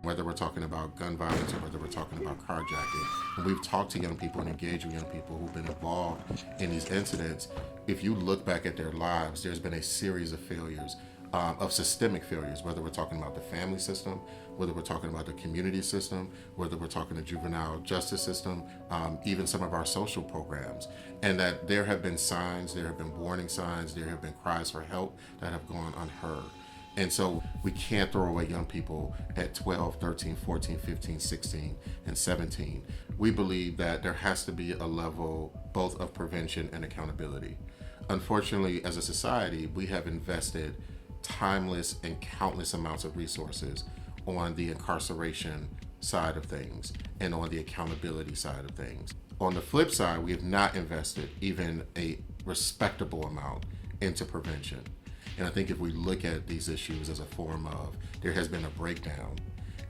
whether we're talking about gun violence or whether we're talking about carjacking. And we've talked to young people and engaged with young people who've been involved in these incidents. If you look back at their lives, there's been a series of failures, of systemic failures, whether we're talking about the family system, whether we're talking about the community system, whether we're talking the juvenile justice system, even some of our social programs. And that there have been signs, there have been warning signs, there have been cries for help that have gone unheard. And so we can't throw away young people at 12, 13, 14, 15, 16, and 17. We believe that there has to be a level both of prevention and accountability. Unfortunately, as a society, we have invested timeless and countless amounts of resources on the incarceration side of things and on the accountability side of things. On the flip side, we have not invested even a respectable amount into prevention. And I think if we look at these issues as a form of, there has been a breakdown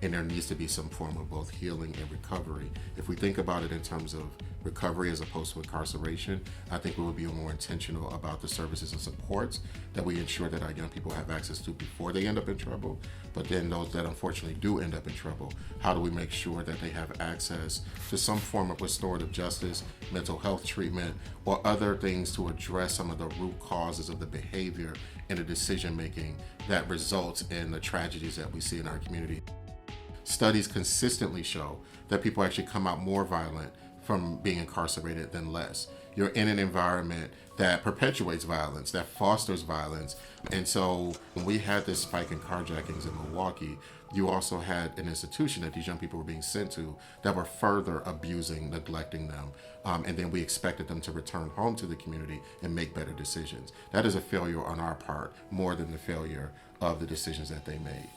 and there needs to be some form of both healing and recovery. If we think about it in terms of recovery as opposed to incarceration, I think we will be more intentional about the services and supports that we ensure that our young people have access to before they end up in trouble. But then those that unfortunately do end up in trouble, how do we make sure that they have access to some form of restorative justice, mental health treatment, or other things to address some of the root causes of the behavior and the decision making that results in the tragedies that we see in our community. Studies consistently show that people actually come out more violent from being incarcerated than less. You're in an environment that perpetuates violence, that fosters violence. And so when we had this spike in carjackings in Milwaukee, you also had an institution that these young people were being sent to that were further abusing, neglecting them. And then we expected them to return home to the community and make better decisions. That is a failure on our part more than the failure of the decisions that they made.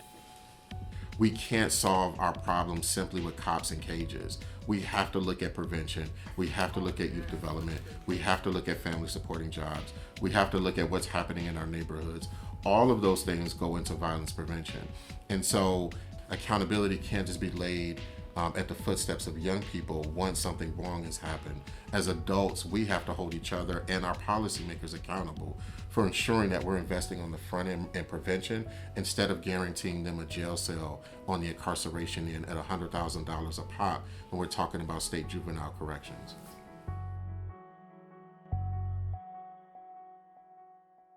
We can't solve our problems simply with cops and cages. We have to look at prevention. We have to look at youth development. We have to look at family supporting jobs. We have to look at what's happening in our neighborhoods. All of those things go into violence prevention. And so accountability can't just be laid at the footsteps of young people once something wrong has happened. As adults, we have to hold each other and our policymakers accountable for ensuring that we're investing on the front end in prevention instead of guaranteeing them a jail cell on the incarceration end at $100,000 a pop when we're talking about state juvenile corrections.